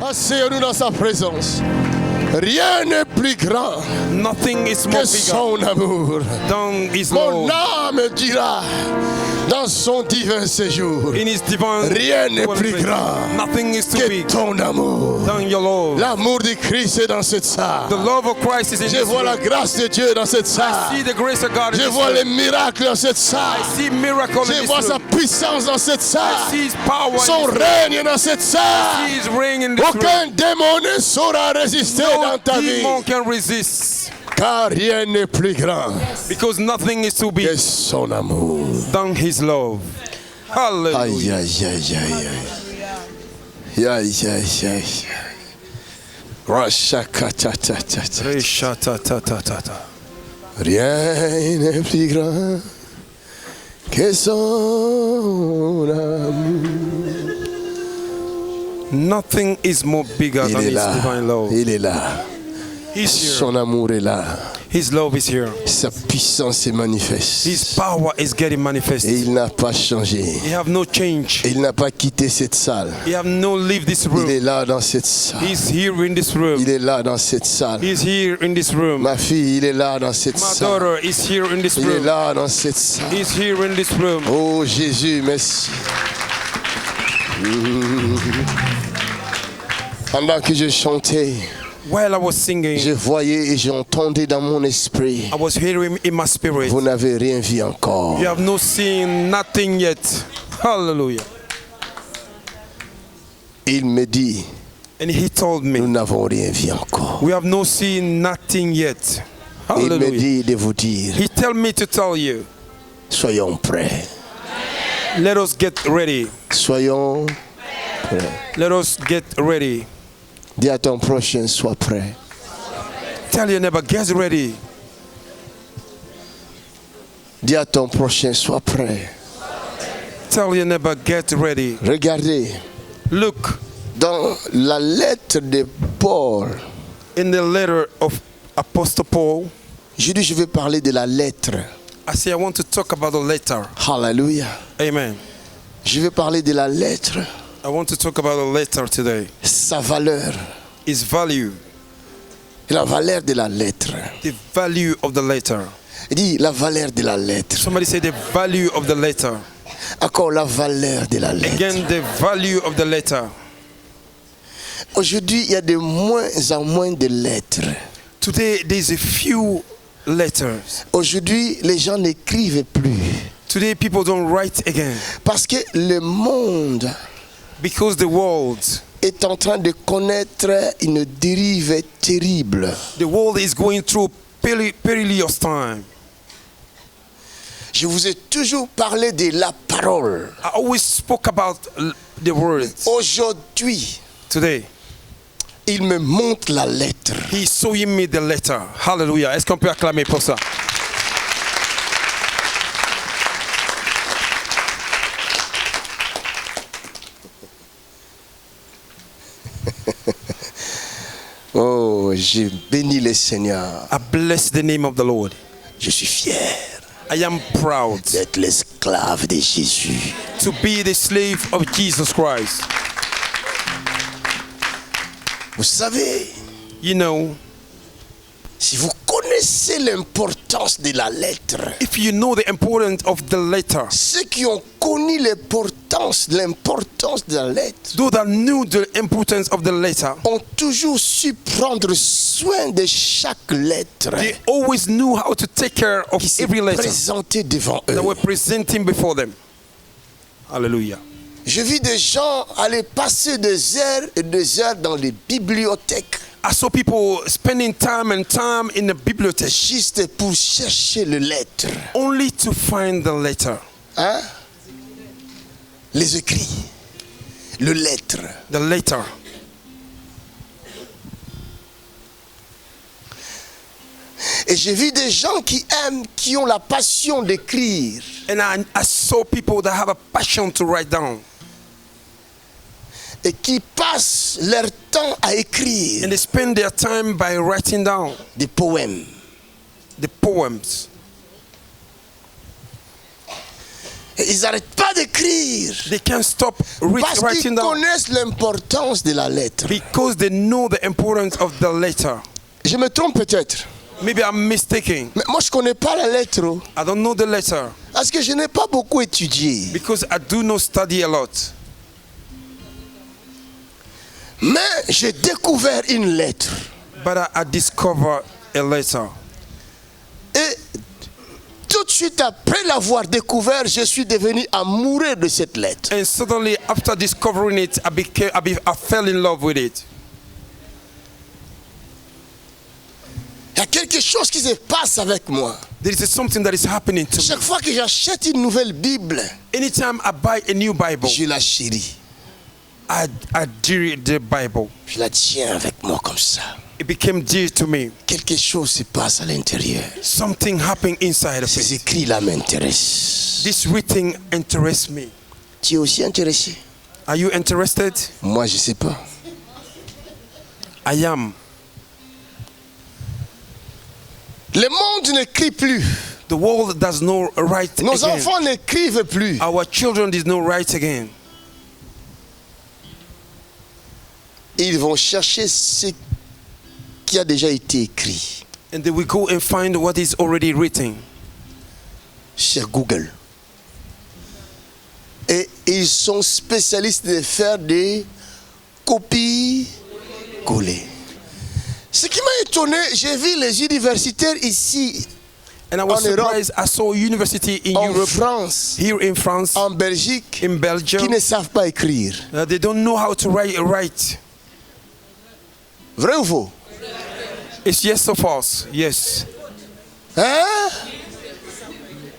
Asseyons-nous dans sa présence. Rien n'est plus grand Nothing is more que bigger son amour. than His Mon love. âme dira dans son divin séjour. In His divine Rien n'est plus dwelling place. grand Nothing is too que big ton amour. than your love. L'amour de Christ est dans cette salle. The love of Christ is in Je this vois la room. grâce de Dieu dans cette I see salle. the grace of God in Je this vois les room. miracles dans cette salle. I see miracle in Je this vois sa room. puissance dans cette I salle. see His power Son in this room. règne dans cette salle. He is reigning in this room. Aucun démon ne saura résister No dans ta vie. demon can resist, Car rien n'est plus grand because nothing is too big que son amour. than His love. Hallelujah. Aïe, aïe, aïe, aïe, aïe. Aïe, aïe, aïe. Rashakatatata. Resha-ta-ta-ta-ta-ta. Rien n'est plus grand que son amour. Nothing is more bigger Il than est His là. divine love. Il est là. He's here. Son amour est là. His love is here. Sa puissance se manifeste. His power is getting Et manifested. il n'a pas changé. He have no change. Et il n'a pas quitté cette salle. He have no leave this Il room. est là dans cette salle. He's here in this room. Il est là dans cette salle. He's here in this room. Ma fille, il est là dans cette My salle. daughter is here in this Il est room. là dans cette salle. He's here in this room. Oh Jésus, merci. Pendant que je chantais, While I was singing, je voyais et j'entendais dans mon esprit. I was hearing in my spirit. Vous n'avez rien vu encore. You have no seen nothing yet. Hallelujah. Il me dit, And He told nous me, n'avons rien vu encore. we have no seen nothing yet. Il me Hallelujah. dit de vous dire, He tell me to tell you, soyons prêts. let us get ready. Soyons prêts. Let us get ready. Dis à ton prochain, sois prêt. Tell your neighbor, get ready. Dis à ton prochain, sois prêt. Tell your neighbor, get ready. Regardez, Look, dans la lettre de Paul, in the letter of Apostle Paul, aujourd'hui je vais parler de la lettre. I say I want to talk about the letter. Hallelujah. Amen. Je vais parler de la lettre, I want to talk about the letter today. sa valeur, Its value, la valeur de la lettre. the value of the letter. Dis la valeur de la lettre. Somebody say the value of the letter. Encore la valeur de la lettre. Again, the value of the letter. Aujourd'hui, il y a de moins en moins de lettres. Today, there's a few letters. Aujourd'hui, les gens n'écrivent plus. Today, people don't write again Parce que le monde because the world est en train de connaître une dérive terrible. The world is going through perilous time. Je vous ai toujours parlé de la parole. I always spoke about the words. Aujourd'hui, Today, il me montre la lettre. He's showing me the letter. Hallelujah. Est-ce qu'on peut acclamer pour ça? Oh, j'ai béni le Seigneur. I bless the name of the Lord. Je suis fier I am proud d'être l'esclave de Jésus. to be the slave of Jesus Christ. Vous savez, You know, si vous connaissez l'importance de la lettre, if you know the importance of the letter, ceux qui ont connu l'importance de la lettre those that knew the importance of the letter, ont toujours su prendre soin de chaque lettre they always knew how to take care of qui s'est every letter présentée devant eux. that were presenting before them. Hallelujah. J'ai vu des gens aller passer des heures et des heures dans les bibliothèques I saw people spending time and time in the bibliothèque juste pour chercher les lettres. only to find the letter. Hein? Les écrits, les lettres. The letter. Et j'ai vu des gens qui aiment, qui ont la passion d'écrire. And I saw people that have a passion to write down. Et qui passent leur temps à écrire And they spend their time by writing down des poèmes. the poems. Et ils n'arrêtent pas d'écrire. They can't stop Parce writing qu'ils down connaissent l'importance de la lettre. because they know the importance of the letter. Je me trompe peut-être. Maybe I'm mistaken. Mais moi, je ne connais pas la lettre. Oh. I don't know the letter Parce que je n'ai pas beaucoup étudié. because I do not study a lot. Mais j'ai découvert une lettre. But I discovered a letter. Et tout de suite après l'avoir découvert, je suis devenu amoureux de cette lettre. And suddenly, after discovering it, I fell in love with it. Il y a quelque chose qui se passe avec moi. There is something that is happening to me. Chaque fois que j'achète une nouvelle Bible, Anytime I buy a new Bible, je la chéris. I dear the Bible. Je la tiens avec moi comme ça. It became dear to me. Quelque chose se passe à l'intérieur. Something happened inside of Ces it. écrits-là m'intéressent. This writing interests me. Tu es aussi intéressé? Are you interested? Moi, je ne sais pas. I am. Le monde n'écrit plus. The world does not write Nos again. enfants n'écrivent plus. Our children did not write again. Ils vont chercher ce qui a déjà été écrit And they will go and find what is already written. sur Google. Et ils sont spécialistes de faire des copies-coller. Ce qui m'a étonné, j'ai vu les universitaires ici, And I was En Europe, surprised. I saw a university in en Europe, France, here in France, en Belgique, in qui Belgium. ne savent pas écrire. They don't know how to write. Vrai ou faux? It's yes or false. Yes. Hein?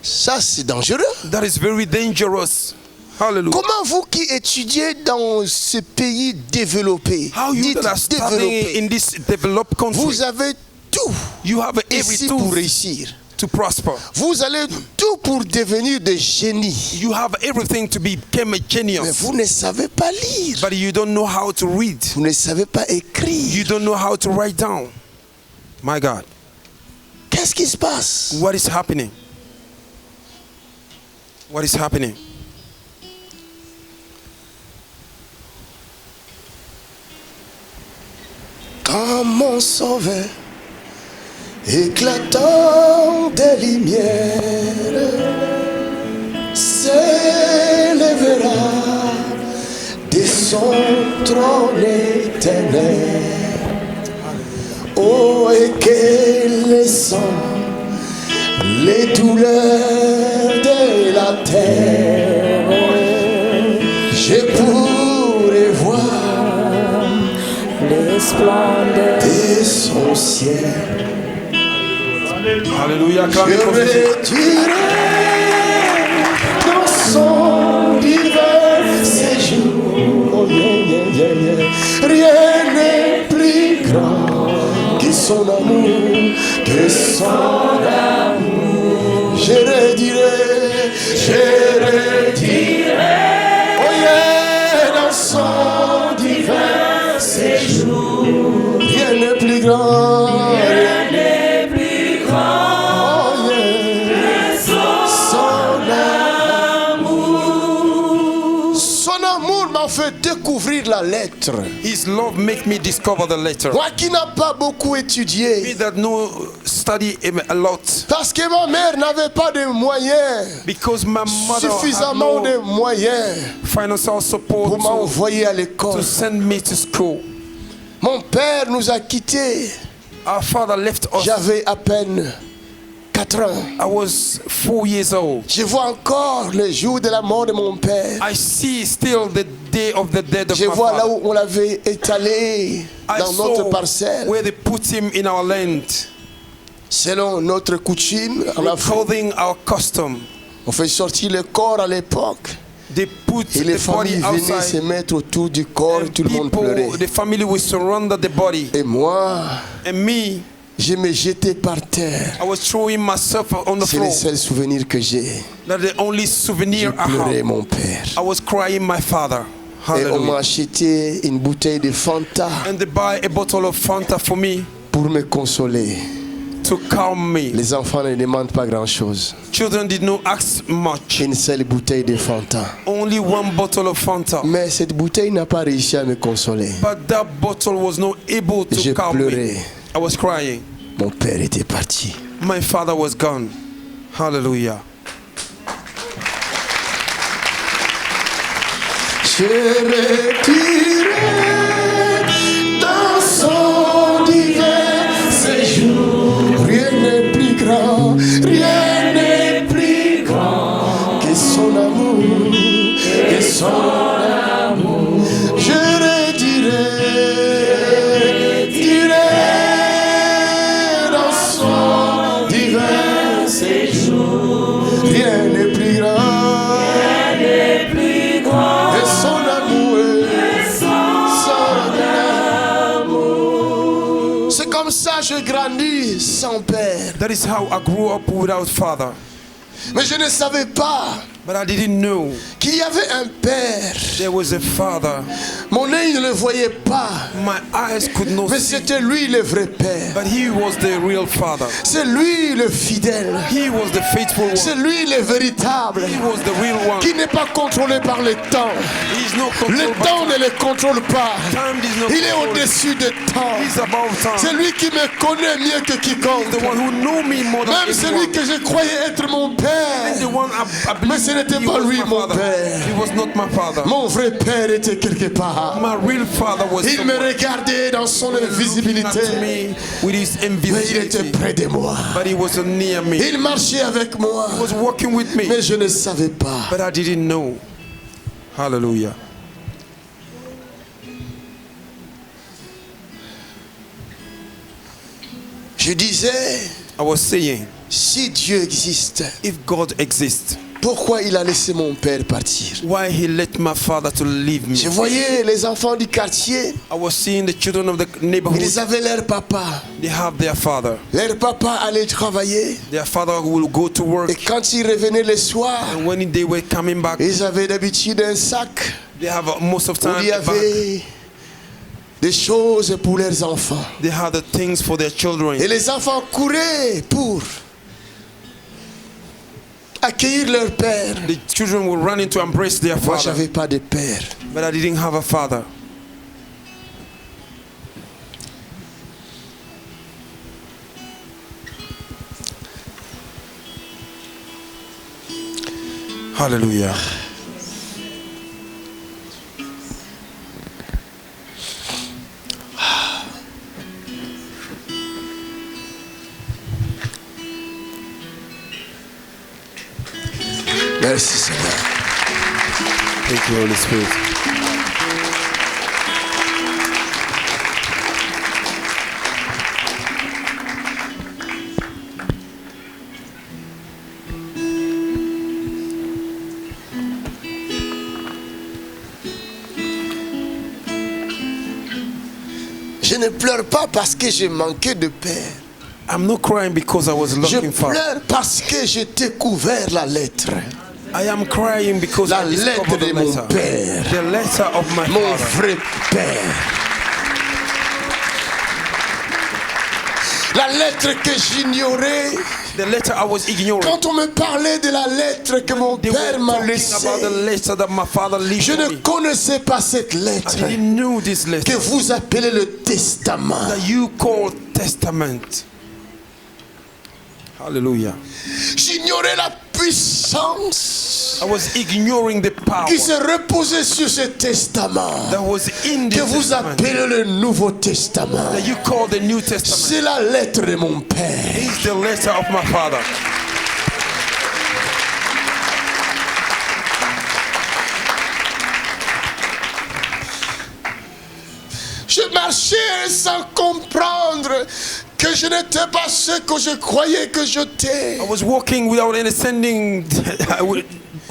Ça, c'est dangereux. That is very dangerous. Hallelujah. Comment vous qui étudiez dans ce pays développé, How you dites that are studying développé, in this developed country, vous avez tout you have every ici pour tool réussir. to prosper. Vous allez tout pour devenir des génies. You have everything to become a Mais genius. vous ne savez pas lire. But you don't know how to read. Vous ne savez pas écrire. You don't know how to write down. My God. Qu'est-ce qui se passe? What is happening? What is happening? Quand mon sauveur, éclatant des lumières, s'élèvera de son trône éternel. Oh, et que les sons, les douleurs de la terre, je pourrai voir les splendeurs de son ciel. Hallelujah. Je retirerai dans son divin séjour. Oh, yeah, yeah, yeah, yeah. Rien n'est plus grand que son amour, que son amour. Je redirai, oh yeah, dans son divin séjour. Rien n'est plus grand, rien n'est plus grand. Oh yeah, son amour m'a fait découvrir la lettre. His love make me discover the letter. Moi qui n'ai pas beaucoup Me étudié, that no study him a lot parce que ma mère n'avait pas de moyens, because my mother had suffisamment de no moyens financial support pour m'envoyer à l'école. to send me to school. Mon père nous a quittés. Our father left us. J'avais à peine 4 ans. I was 4 years old. Je vois encore le jour de la mort de mon père. I see still the day of the death of Je my vois là father. où on l'avait étalé I dans notre saw parcelle. where they put him in our land, Selon notre coutume, en Afrique, according our custom. on fait sortir le corps à l'époque. They put Et les the body familles venaient se outside. mettre autour du corps et And tout le monde pleurait. people, the family will surrender the body. Et moi, And me, je me jetais par terre. I was throwing myself on the C'est le floor. seul souvenir que j'ai. That's the only Je souvenir I pleurais have. mon père. I was crying my father. Et on m'a Hallelujah. acheté une bouteille de Fanta And they buy a bottle of Fanta for me pour me consoler. to calm me. Les enfants ne demandent pas grand-chose. Children did not ask much. Une seule bouteille de Fanta. Only one bottle of Fanta. Mais cette bouteille n'a pas réussi à me consoler. But that bottle was not able to J'ai calm pleuré. me. I was crying. Mon père était parti. My father was gone. Hallelujah. Je retiré dans son divin séjour. Rien n'est plus grand, rien n'est plus grand que son amour, que son amour. Je retirerai dans son divin séjour. Rien n'est plus grand. C'est comme ça que je grandis sans père. That is how I grew up without father. Mais je ne savais pas But I didn't know qu'il y avait un père. there was a father. Mon œil ne le voyait pas. My eyes could not Mais see. c'était lui le vrai père. But he was the real father. C'est lui le fidèle. He was the faithful one. C'est lui le véritable. He was the real one. Qui n'est pas contrôlé par le temps. He's not Le controlled by temps ne le contrôle pas. time. Is not Il est controlled. au-dessus de temps. He's above time. C'est lui qui me connaît mieux que quiconque. The one who knew me more than Même celui anyone. que je croyais être mon père. The one I Mais believe ce n'était he pas was lui my mon father. père. He was not my father. Mon vrai père était quelque part. My real father was Il me someone regardait dans son looking invisibilité. at me with his Mais il était invisibility. près de moi. But he was near me. He Il marchait avec moi. was walking with me. Mais je ne savais pas. But I didn't know. Hallelujah. Je disais, I was saying, si Dieu existe, if God exists, pourquoi il a laissé mon père partir? why he let my father to leave me? Je voyais les enfants du quartier. I was seeing the children of the neighborhood. Ils avaient leur papa. They have their father. Leur papa allait travailler. Their father will go to work. Et quand ils revenaient le soir, And when they were coming back, ils avaient d'habitude un sac they have most of où time il y a bag. avait des choses pour leurs enfants. They had the things for their children. Et les enfants couraient pour accueillir leur père. The children were running to embrace their Moi, je father. n'avais pas de père. But I didn't have a father. Hallelujah. Merci Seigneur. Thank you, Holy Spirit. Je ne pleure pas parce que j'ai manqué de père. I'm not crying because I was Je looking for. pleure parce que j'ai découvert la lettre. I am crying because La I discovered lettre de the mon letter. père. The letter of my Mon father. vrai père. La lettre que j'ignorais. The letter I was ignoring. Quand on me parlait de la lettre que mon They were père m'a talking laissée, about the letter that my father left je ne me. connaissais pas cette I lettre didn't know this que letter vous appelez le testament. that you call testament. Hallelujah. J'ignorais la puissance I was ignoring the power qui se reposait sur ce testament that was in que this vous testament appelez le Nouveau Testament. that you call the New Testament. C'est la lettre de mon père. It's the letter of my father. Je marchais sans comprendre que je n'étais pas ce que je croyais que j'étais. I was walking without understanding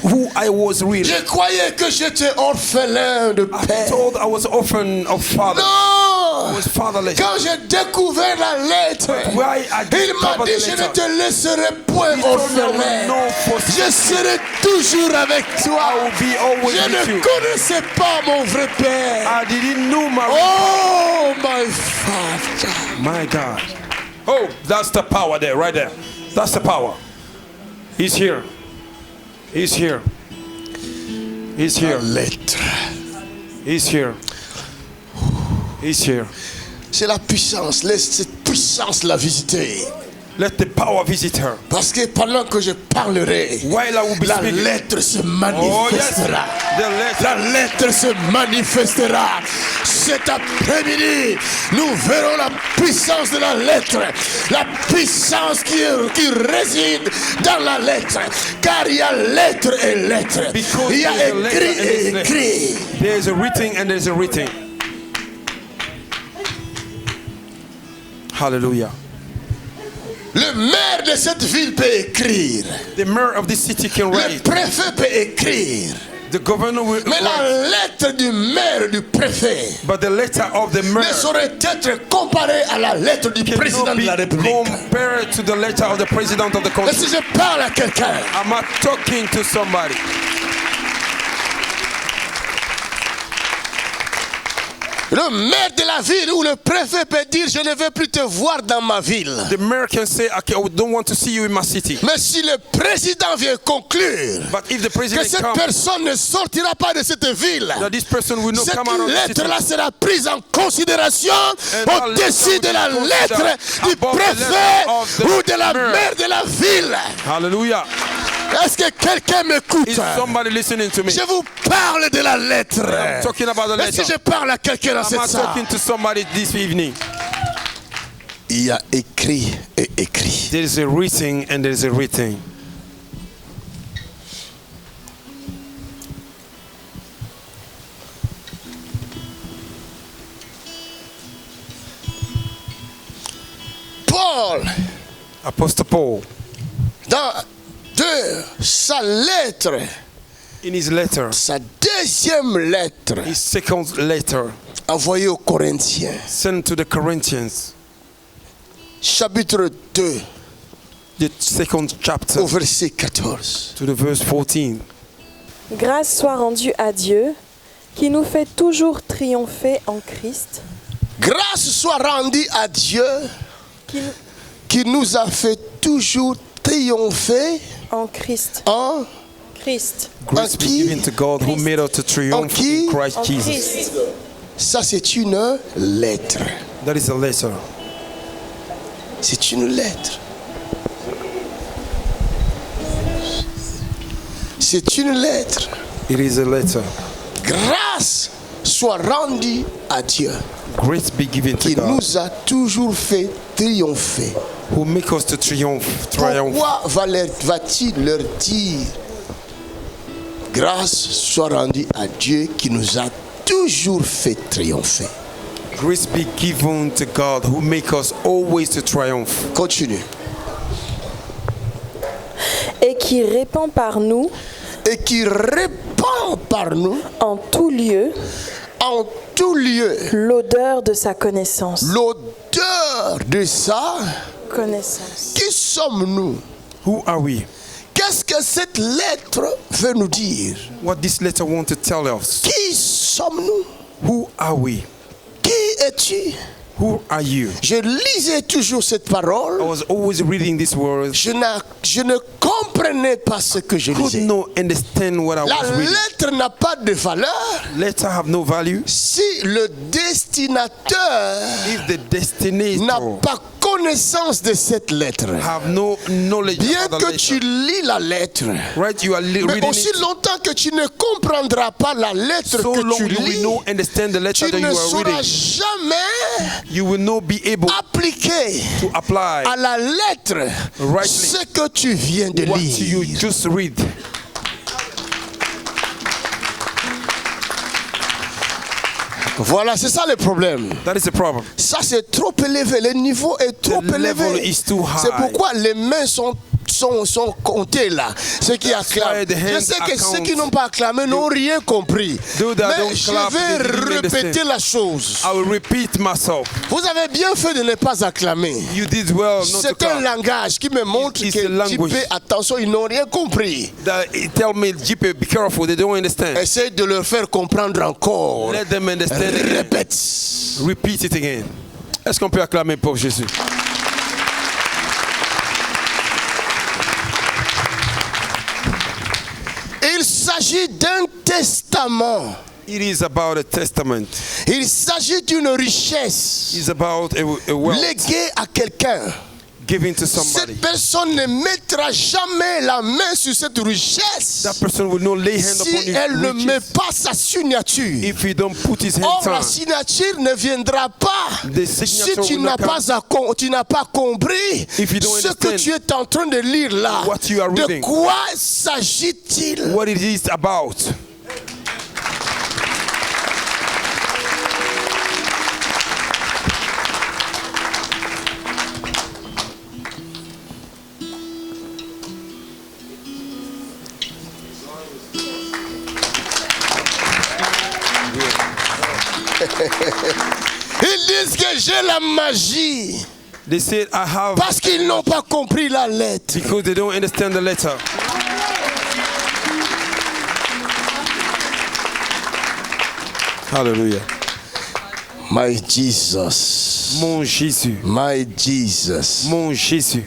who I was really. Je croyais que j'étais orphelin de I père. told I was orphan of father. I Non! was fatherless. Quand j'ai découvert la lettre, Why I il m'a discovered dit the je ne letter. te laisserai point He told me I will orphelin. not forsake Je serai toujours avec I toi. will be always Je with ne you. connaissais pas mon vrai père. I didn't know my Oh, my father. my God. Oh, that's the power there, right there. That's the power. He's here. He's here. He's here. Lettre. He's here. He's here. C'est la puissance. Laisse cette puissance la visiter. Let the power visit her. Parce que pendant que je parlerai, While I will be la speaking. lettre se Oh yes. manifestera. The letter. La lettre se manifestera. Cet après-midi, nous verrons la puissance de la lettre. La puissance qui réside dans la lettre. Car il y a lettre et lettre. Because Il y a there is a letter écrit and et there's letter. écrit. There is a writing and there is a writing. Hallelujah. Le maire de cette ville peut écrire. The mayor of this city can Le write. préfet peut écrire. The governor will Mais la write. lettre du maire, du préfet, But the letter of the ne mayor saurait être comparée à la lettre du président cannot de be la République. compared to the letter of the president of the Et country. si je parle à quelqu'un, I'm not talking to somebody. le maire de la ville ou le préfet peut dire je ne veux plus te voir dans ma ville. The mayor can say, okay, I don't want to see you in my city. Mais si le président vient conclure But if the que president cette comes, personne ne sortira pas de cette ville, that this person will not cette come out of the city. lettre-là sera prise en considération that au-dessus letter de la will be lettre considered du above the préfet letter of the ou de la mayor. maire de la ville. Hallelujah. Est-ce que quelqu'un m'écoute? Is somebody listening to me? Je vous parle de la lettre. I'm talking about the Mais si letter. je parle à quelqu'un dans I'm cette not salle, talking to somebody this evening. il y a écrit et écrit. There is a writing and there is a writing. Paul, Apostle Paul, dans sa lettre, in his letter, sa deuxième lettre, his second letter, envoyée aux Corinthiens, sent to the Corinthians, chapitre 2, the second chapter, au verset 14. to the verse 14. Grâce soit rendue à Dieu, qui nous fait toujours triompher en Christ, Grâce soit rendue à Dieu qui nous- qui nous a fait toujours triompher en Christ, en Christ, Grace be qui? given to God who Christ. made us to triumph qui? in Christ en Jesus. Christ. Ça, c'est une lettre. That is a letter. C'est une lettre. C'est une lettre. It is a letter. Grâce soit rendue à Dieu Grace be given to qui God nous a toujours fait triompher. who make us to triumph. Pourquoi va-t-il leur dire grâce soit rendue à Dieu qui nous a toujours fait triompher? Grace be given to God who make us always to triumph. Continue. Et qui répand par nous, Et qui répand par nous en tout lieu, en tout lieu l'odeur de sa connaissance. l'odeur de sa... Connaissance. Qui sommes-nous? Who are we? Qu'est-ce que cette lettre veut nous dire? What this letter want to tell us? Qui sommes-nous? Who are we? Qui es-tu? Who are you? Je lisais toujours cette I parole. was always reading these words. Je ne comprenais pas ce que je Could lisais. not understand what I La was reading. lettre n'a pas de valeur Letter have no value si le destinateur if the n'a destinator pas connaissance de cette lettre. have no knowledge Bien of the que letter. tu lis la lettre, Right, you are mais reading aussi it. longtemps que tu ne comprendras pas la lettre So que long tu you will lis, not understand the letter tu that you ne are sauras reading. jamais You will not be able appliquer to apply à la lettre Rightly. ce que tu viens de what you lire. just read. Voilà, c'est ça le problème. That is the problem. Ça, c'est trop élevé. Le niveau est trop The level élevé. is too high. C'est pourquoi les mains sont comptées là. Ceux qui That's acclament. why the Je hands sais que ceux account. qui n'ont pas acclamé n'ont rien compris. Those that Mais don't je clap, they vais didn't répéter understand. la chose. I will repeat myself. Vous avez bien fait de ne pas acclamer. You did well not to C'est un clap. langage qui me montre It's que a language. JP, attention, ils n'ont rien compris. It tell me, JP, be careful. They don't understand. Essaye de leur faire comprendre encore. Let them understand again. Répète. Repeat it again. Est-ce qu'on peut acclamer pour Jésus? s'agit d'un testament. It is about a testament. Il s'agit d'une richesse It's about a wealth léguée à quelqu'un. given to somebody. Cette personne ne mettra jamais la main sur cette richesse That person will not lay hand upon si elle ne met riches pas sa signature. if he don't put his Or, hands la on. signature ne viendra pas The si signature tu will n'as not come pas, tu n'as pas compris if you don't ce que understand tu es en train de lire là. what you are De reading. quoi s'agit-il? What it is about. Ils disent que j'ai la magie They said I have parce qu'ils n'ont pas compris la lettre. because they don't understand the letter. Hallelujah. My Jesus. Mon Jésus. My Jesus. Mon Jésus.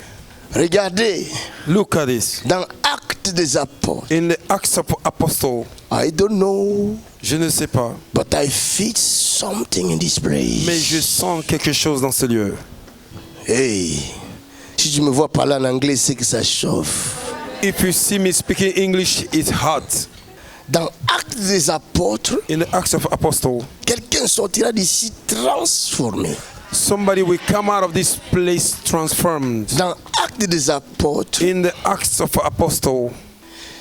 Regardez, Look at this. dans Actes des Apôtres, In the Acts of Apostle, I don't know, je ne sais pas, but I feel something in this place. mais je sens quelque chose dans ce lieu. Hey, si tu me vois parler en anglais, c'est que ça chauffe. If you see me speaking English, it's hot. Dans Actes des Apôtres, In the Acts of Apostle, quelqu'un sortira d'ici transformé. somebody will come out of this place transformed. Dans Actes des Apôtres, In the Acts of Apostle,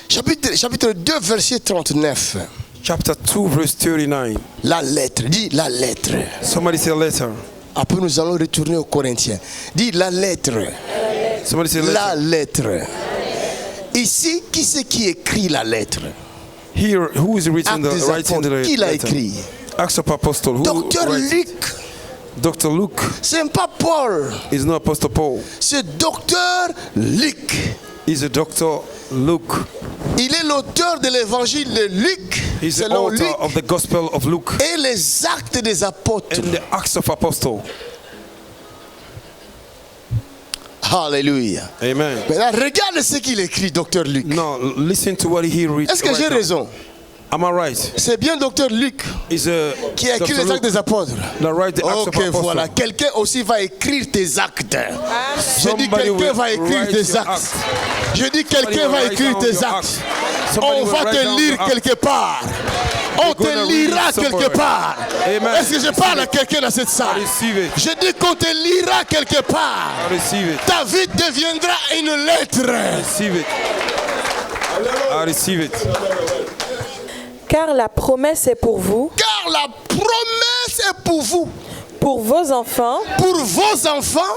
chapitre 2, verset 39. chapter 2, verse 39. La lettre, dis la lettre. Somebody say letter. Après, nous allons retourner aux Corinthiens. Dis la lettre. Somebody say La letter. lettre. Ici, qui c'est qui écrit la lettre? Here, who is writing Actes des writing the Apôtres. Qui l'a letter? écrit? Acts of Apostle. Who Docteur writes? Luc. Dr. Luke C'est pas Paul. is not Apostle Paul. C'est docteur Luc. He's a Dr. Luke. Il est l'auteur de l'évangile de Luc, He's the selon author Luc, of the Gospel of Luke et les actes des apôtres. and the Acts of Apostle. Alléluia. Amen. Maintenant, regarde ce qu'il écrit, docteur Luc. Now, listen to what he reads. Est-ce que j'ai right now. raison? Am I right? C'est bien docteur Luc Is qui a écrit Dr. les actes Luke des apôtres. that write the Acts Ok, of Apostle. voilà. Quelqu'un aussi va écrire tes actes. Je dis Somebody quelqu'un will va écrire write tes your actes. acts. Je dis quelqu'un Somebody va will write écrire down tes your actes. acts. Somebody On will va write te down lire your acts. quelque part. On te gonna read lira it quelque somewhere. part. Amen. Est-ce que je parle à quelqu'un dans cette salle? I receive it. Je dis qu'on te lira quelque part. I receive it. Ta vie deviendra une lettre. Receive it. I receive it. Car la promesse est pour vous, Car la promesse est pour vous, pour vos enfants pour vos enfants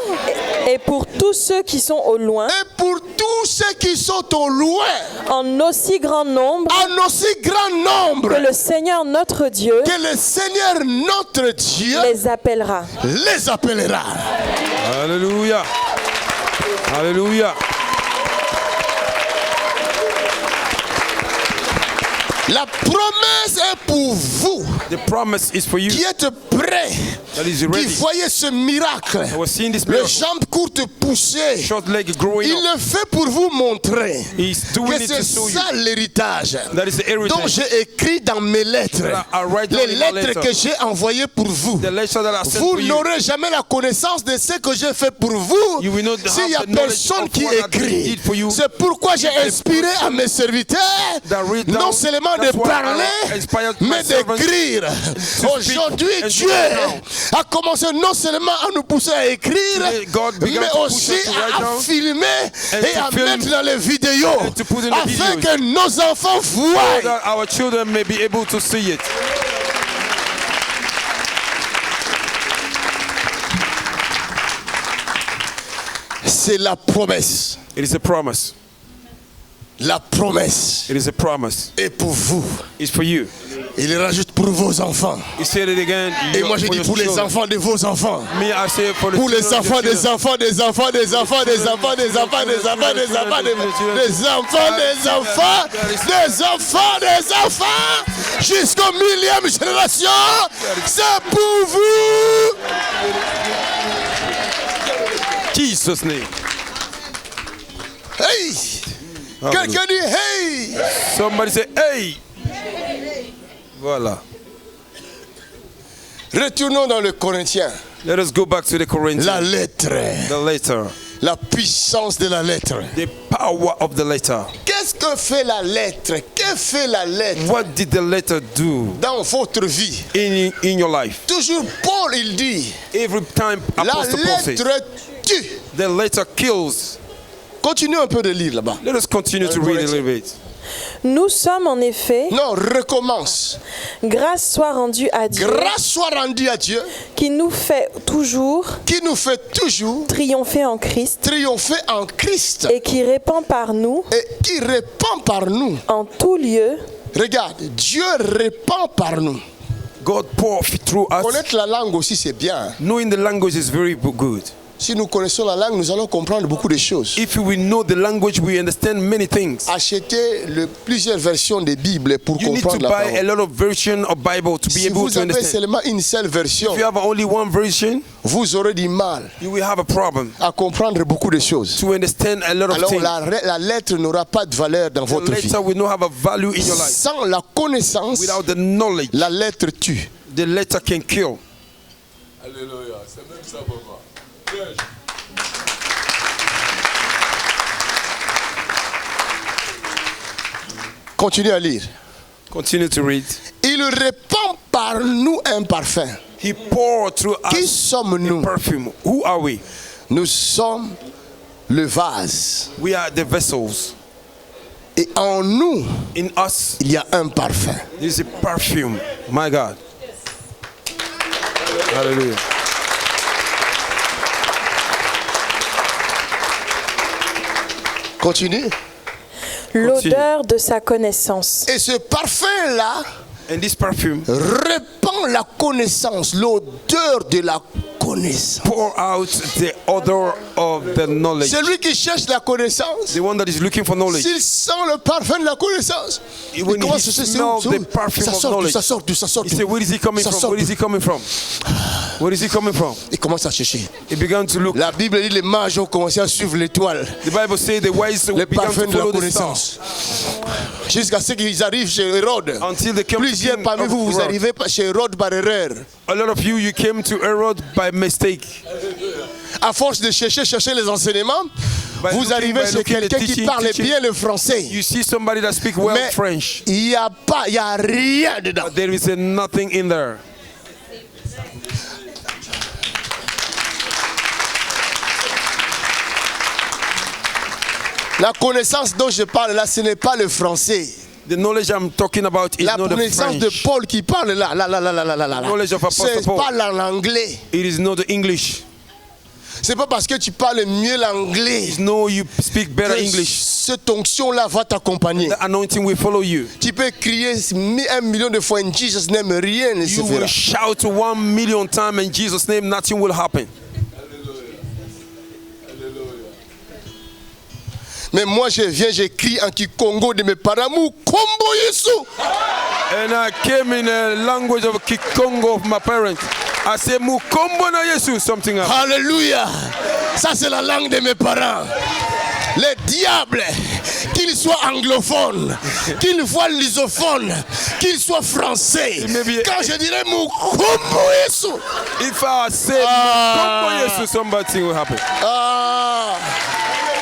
et pour tous ceux qui sont au loin, et pour tous ceux qui sont au loin, en aussi grand nombre en aussi grand nombre que le Seigneur notre Dieu que le Seigneur notre Dieu les appellera. les appellera. Hallelujah. Hallelujah. La promesse est pour vous The promise is for you qui êtes prêts, that is qui ready. voyez ce miracle. I was seeing this Les miracle. jambes courtes poussées. Short leg growing Il up. le fait pour vous montrer He's doing que it c'est to show you. ça l'héritage That is the dont heritage. j'ai écrit dans mes lettres. I write down Les in my lettres letter. que j'ai envoyées pour vous. The letter that I sent Vous for you. n'aurez jamais la connaissance de ce que j'ai fait pour vous You will not s'il n'y a have the knowledge personne of qui what I écrit. did for you. C'est pourquoi j'ai inspiré à mes serviteurs that read down. non seulement de That's why I parler, that our children may be able to see it. C'est la promesse. It is a promise. La promesse It is a promise. est pour vous. It's for you. Il rajoute pour vos enfants. He said it again. Et moi je dis pour les enfants de vos enfants. Me, I say for the Pour les children of enfants your des children. enfants des enfants des enfants des enfants des enfants des enfants des enfants des enfants des enfants des enfants des enfants jusqu'au millième génération. C'est pour vous. Jesus' name. Hey, Quelqu'un dit hey. Somebody say, hey. Voilà. Retournons dans le Corinthien. Let us go back to the Corinthians. La lettre. The letter. La puissance de la lettre. The power of the letter. Qu'est-ce que fait la lettre? Que fait la lettre What did the letter do dans votre vie? in your life? Toujours Paul, il dit, Every time la Apostle Paul says, lettre tue. the letter kills. Continue un peu de lire là-bas. Let us continue to read a little bit. Nous sommes en effet, Non, recommence. grâce soit rendue à Dieu, Grâce soit rendue à Dieu qui nous fait toujours qui nous fait toujours triompher en Christ triompher en Christ et qui répand par nous et qui répand par nous. en tout lieu Regarde, Dieu répand par nous. God poured through us. Connaître la langue aussi, c'est bien. Knowing the language is very good. Si nous connaissons la langue, nous allons comprendre beaucoup de choses. If we know the language, we understand many things. Achetez plusieurs versions des Bibles pour You need to comprendre la buy a parole. lot of version of Bible to be Si able vous to avez understand. seulement une seule version, If you have only one version, vous aurez du mal you will have a problem à comprendre beaucoup de choses. to understand a lot of Alors things. la lettre n'aura pas de valeur dans The votre vie. letter will not have a value in your life. Sans la connaissance, Without the knowledge, la lettre tue. the letter can kill. Alléluia. C'est même ça, papa. Prêche. Continuez à lire. Continue to read. Il répand par nous un parfum. He poured through Qui us sommes-nous? perfume. Who are we? Nous sommes le vase. We are the vessels. Et en nous, In us, il y a un parfum. there is a perfume. My God. Hallelujah. Continue. l'odeur de sa connaissance. Et ce parfum-là And this perfume répand la connaissance, l'odeur de la connaissance. pour out the odor of the knowledge. Celui qui cherche la connaissance, The one that is looking for knowledge. s'il sent le parfum de la connaissance, il When he commence à se smells the perfume of knowledge, ça sort d'où, ça sort he d'où. said, where is he coming Ça from? sort Where is he coming from? Where is he coming from? Il commence à chercher. He began to look. La Bible dit les mages ont commencé à suivre l'étoile, The Bible says the wise le began parfum to de la follow the star connaissance. Jusqu'à ce qu'ils arrivent chez Hérode. until they came to Plusieurs King parmi of vous, vous Herod. arrivez chez Hérode par erreur. A lot of you came to Herod by mistake. À force de chercher les enseignements, By vous looking- arrivez by chez looking at quelqu'un qui teaching- parle teaching. bien le français. You see somebody that speaks well Mais French. il n'y a rien dedans. But there is nothing in there. La connaissance dont je parle là, ce n'est pas le français. The knowledge I'm talking about is La not the connaissance de French. Paul qui parle là, Knowledge of Apostle c'est Paul. pas l'anglais. It is not the English. C'est pas parce que tu parles mieux l'anglais No, you speak better que English. cette onction-là va t'accompagner. The anointing will follow you. Tu peux crier 1 million de fois in Jesus' name, rien ne se You will fera. shout 1 million times in Jesus' name, nothing will happen. Mais moi je viens, j'écris en Kikongo de mes parents, Mukombo Yesu. And I came in a language of Kikongo of my parents. I say, Mukombo na Yesu, something else. Alléluia. Ça c'est la langue de mes parents. Les diables, qu'ils soient anglophones, qu'ils soient lusophones, qu'ils soient français. Maybe- Quand je dirais Mukombo Yesu. If I say Ah. Mukombo Yesu, something will happen. Ah.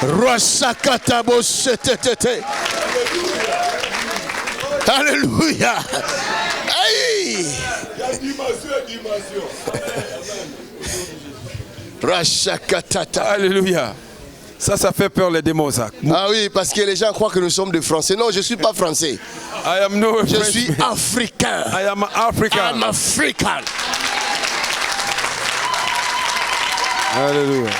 Rosakatabo setetete. Alléluia. Aïe. Rashakatata. Alléluia. Ça fait peur les démons, ça. Ah oui, parce que les gens croient que nous sommes des Français. Non, je ne suis pas français. I am no Je suis Frenchman. africain. I am African. I'm African. Hallelujah.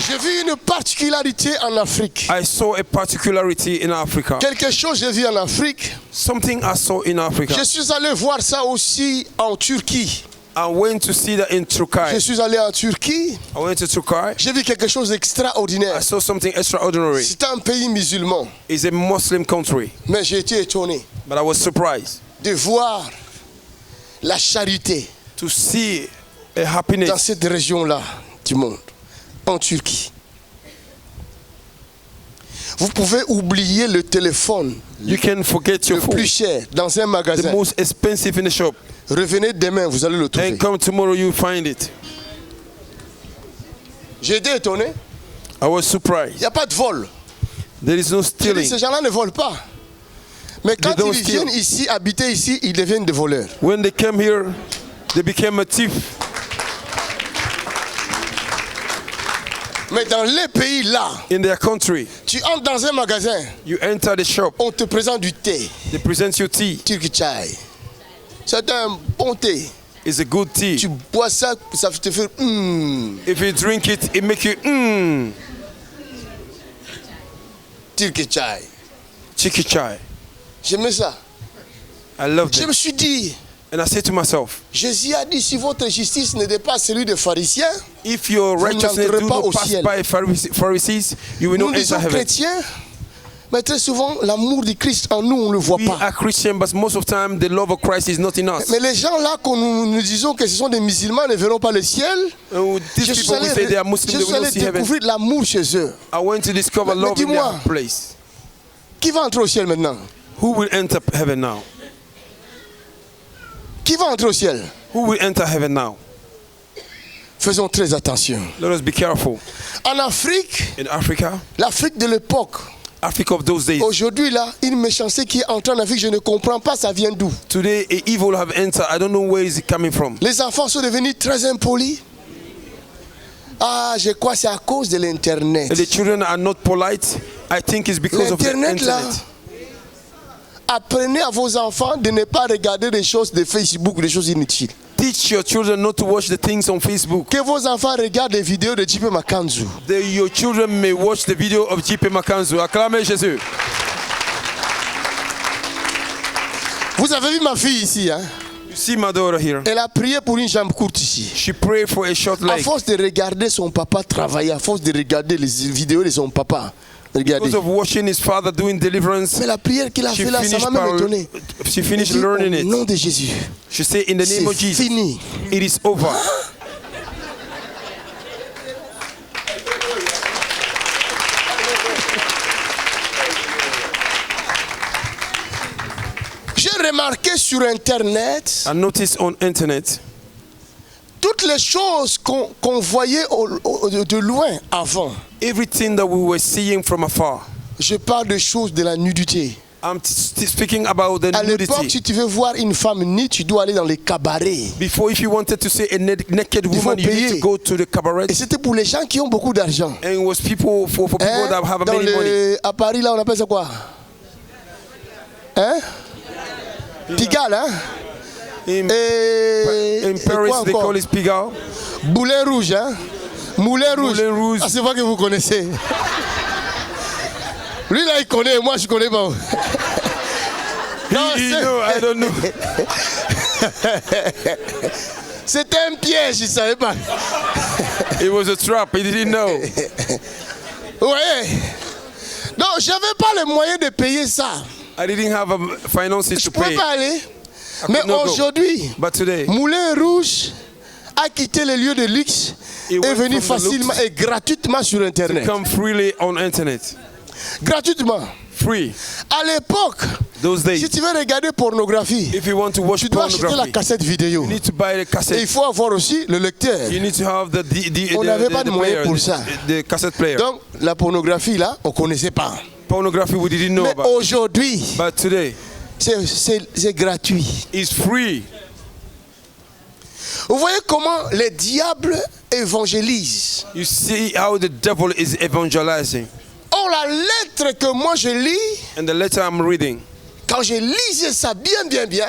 J'ai vu une particularité en Afrique. I saw a particularity in Africa. Quelque chose j'ai vu en Afrique. Something I saw in Africa. Je suis allé voir ça aussi en Turquie. I went to see that in Je Turkey. suis allé en Turquie. I went to Turkey. J'ai vu quelque chose d'extraordinaire. I saw something extraordinary. C'est un pays musulman. It's a Muslim country. Mais j'ai été étonné But I was surprised de voir la charité to see a dans happiness cette région-là du monde, en Turquie. Vous pouvez oublier le téléphone You can forget your le phone, plus cher dans un the magasin. most expensive in the shop, Revenez demain, vous allez le trouver. and come tomorrow you find it. J'ai été étonné. I was Il surprised. n'y a pas de vol. There is no J'ai dit, stealing. ces gens-là ne volent pas. Mais quand don't ils steal. viennent ici, habiter ici, ils deviennent des voleurs. When they came here, they became a thief. Mais dans les pays là, In their country, tu entres dans un magasin, you enter the shop, on te présente du thé, they present you tea. Turkey chai. C'est un bon thé. It's a good tea. Tu bois ça, ça te fait If you drink it, it make you Turkey chai. chicky chai. J'aimais ça. I love Je it. me suis dit, And I said to myself, Jésus a dit, si votre justice ne dépasse celui des pharisiens, if your Vous righteousness n'entrerez do pas not au pass ciel. by Pharisees, you will nous not enter disons heaven. chrétiens, mais très souvent, l'amour du Christ en nous, on ne le voit We pas. are Christian, but most of the time the love of Christ is not in us. Mais les gens là, qu'on nous disons que ce sont des musulmans, ne verront pas le ciel. These Je suis people, we say they are Muslims, they will not see heaven. découvrir l'amour chez eux. I went to discover Mais love in dis-moi. their place. Qui va entrer au ciel maintenant? Who will enter heaven now? Qui va entrer au ciel? Who will enter heaven now? Faisons très attention. Let us be careful. En Afrique, In Africa, l'Afrique de l'époque, Africa of those days, aujourd'hui là, une méchanceté qui est entrée en Afrique, je ne comprends pas, ça vient d'où? today a evil have entered. I don't know where is it coming from. Les enfants sont devenus très impolis. Ah, je crois que c'est à cause de l'Internet. And the children are not polite. I think it's because of the L'Internet là, internet. apprenez à vos enfants de ne pas regarder des choses de Facebook, des choses inutiles. Teach your children not to watch the things on Facebook. Que vos enfants regardent des vidéos de J.P. Makanzu. Your children may watch the video of J.P. Makanzu. Acclamez Jésus. Vous avez vu ma fille ici, hein? You see my daughter here. Elle a prié pour une jambe courte ici. She prayed for a short À leg. force de regarder son papa travailler, à force de regarder les vidéos de son papa, regardez. Because of watching his father doing deliverance, Mais la prière qu'il a she fait là, ça finished, m'a même étonné. she finished Il dit, learning au it. nom de Jésus, She said, in the name of c'est Jesus, fini. it is over. J'ai remarqué sur Internet I noticed on internet, toutes les choses qu'on voyait de loin avant. everything that we were seeing from afar. Je parle de choses de la nudité. I'm speaking about the À l'époque, nudity. si tu veux voir une femme nue, tu dois aller dans les cabarets. Before, if you wanted to see a naked Il faut woman, you need payer. to go to the cabaret. Et c'était pour les gens qui ont beaucoup d'argent. And it was people for people Hein? that have Dans many money. à Paris, là, on appelle ça quoi? Hein? Pigalle, hein? In Et Paris, quoi they encore? call it Pigalle. Boulet rouge, hein? Moulin rouge. Moulin rouge. Ah, c'est vrai que vous connaissez. Lui, là, il connaît, moi, je connais pas. Non, He c'est- know, I don't know. C'était un piège, il ne savait pas. It was a trap. He didn't know. Vous voyez? Donc, je n'avais pas les moyens de payer ça. I didn't have finances Je to ne pouvais pay. pas aller. Mais could not go. aujourd'hui, But today, Moulin Rouge a quitté les lieux de luxe He et est went venu from the facilement luxe et gratuitement sur Internet. come freely on internet. Gratuitement. Free. À l'époque, Those days, si tu veux regarder pornographie, if you want to watch tu dois acheter la pornography, cassette vidéo. you need to buy the Et il cassette. faut avoir aussi le lecteur. You need to have On n'avait pas de moyens player, pour ça. the cassette player. Donc, la pornographie, là, on ne connaissait pas. Pornography we didn't know Mais about. aujourd'hui, But today, c'est gratuit. it's free. Vous voyez comment les diables évangélisent. You see how the devil is evangelizing. Or, la lettre que moi je lis, And the letter I'm reading, quand je lisais ça bien,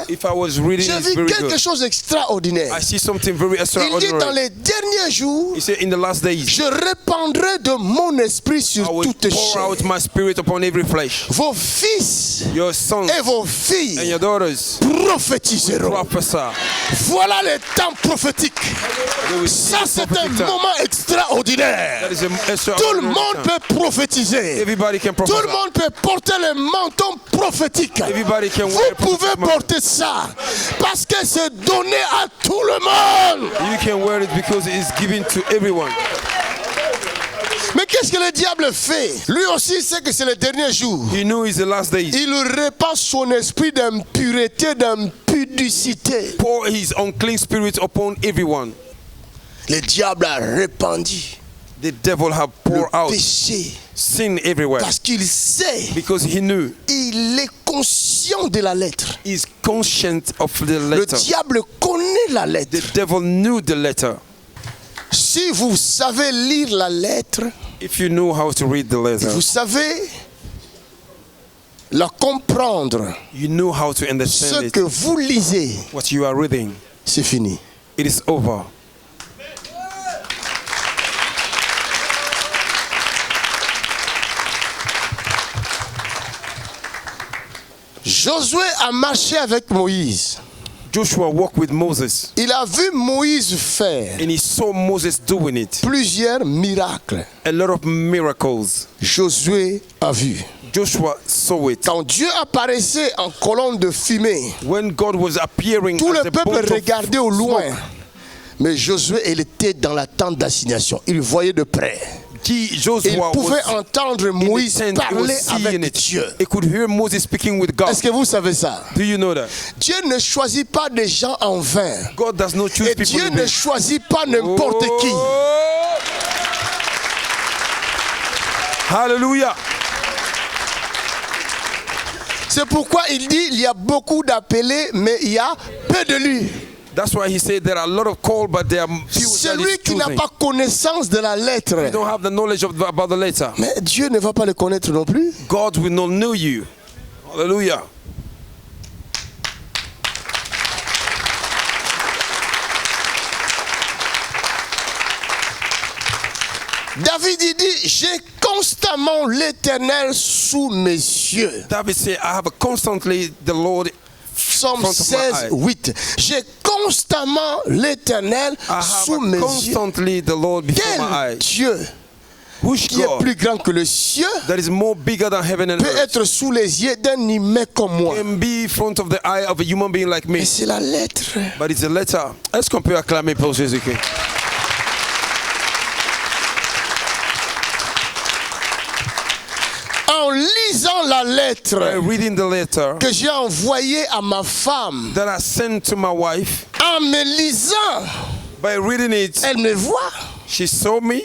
if I was reading j'ai it vu very quelque good, chose d'extraordinaire. I see something very Il dit dans extraordinary. les derniers jours, He said, in the last days, je répandrai de mon esprit I sur will toute pour chair. out my spirit upon every flesh. Vos fils Your sons et vos and filles your daughters prophétiseront. prophesy. Voilà les temps prophétiques. They will see Ça, the c'est un prophetic time. moment extraordinaire. That is an Tout le extraordinary monde time. peut prophétiser. Everybody can Tout le prophesy. monde peut porter le menton prophétique. Everybody can Vous wear a pouvez prophetic mantle. porter ça parce que c'est donné à tout le monde. You can wear it because it is given to everyone. Mais qu'est-ce que le diable fait? Lui aussi sait que c'est le dernier jour. He knew it's the last days. Il répand son esprit d'impureté, d'impudicité. Pour his unclean spirit upon everyone. Le diable a répandu The devil have le poured out péché sin everywhere. parce qu'il sait, Because he knew. il est conscient de la lettre. He's conscient of the Le letter. diable connaît la lettre. The devil knew the letter. Si vous savez lire la lettre, If you know how to read the letter, vous savez la comprendre. you know how to Ce understand que it. vous lisez, What you are reading, c'est fini. it is over. Josué a marché avec Moïse. Joshua walked with Moses Il a vu Moïse faire and he saw Moses doing it. plusieurs miracles. A lot of miracles. Josué a vu. Joshua saw it. Quand Dieu apparaissait en colonne de fumée, When God was appearing tout as le a peuple bolt of regardait au loin. smoke, Mais Josué, il était dans la tente d'assignation. Il voyait de près. Il Joshua pouvait was entendre in the Moïse tent. He parler was seeing avec it. Dieu. He could hear Moses speaking with God. Est-ce que vous savez ça? Do you know that? Dieu ne choisit pas des gens en vain. God does not choose Et people Dieu in ne vain. choisit pas n'importe qui. Oh! Hallelujah. C'est pourquoi il dit il y a beaucoup d'appelés, mais il y a peu de lui. That's why he said there are a lot of called, but there are few that Celui is qui n'a choosing. pas connaissance de la lettre. You don't have the knowledge about the letter. Mais Dieu ne va pas le connaître non plus. God will not know you. Hallelujah. David il dit, j'ai constamment l'Éternel sous mes yeux. David said, I have constantly the Lord. Psaume front of my 16, eye. 8. J'ai constamment l'Éternel I sous have mes yeux. constantly the Lord before my Quel eyes. Dieu Which qui est God plus grand que le ciel that is more bigger than heaven and peut earth être sous les yeux d'un humain comme moi. can be in front of the eye of a human being like me. Mais c'est la lettre. But it's a letter. Est-ce qu'on peut acclamer pour Jésus-Christ? En lisant la By lettre reading the letter que j'ai envoyée à ma femme, that I sent to my wife, en me lisant, by reading it, elle me voit. she saw me.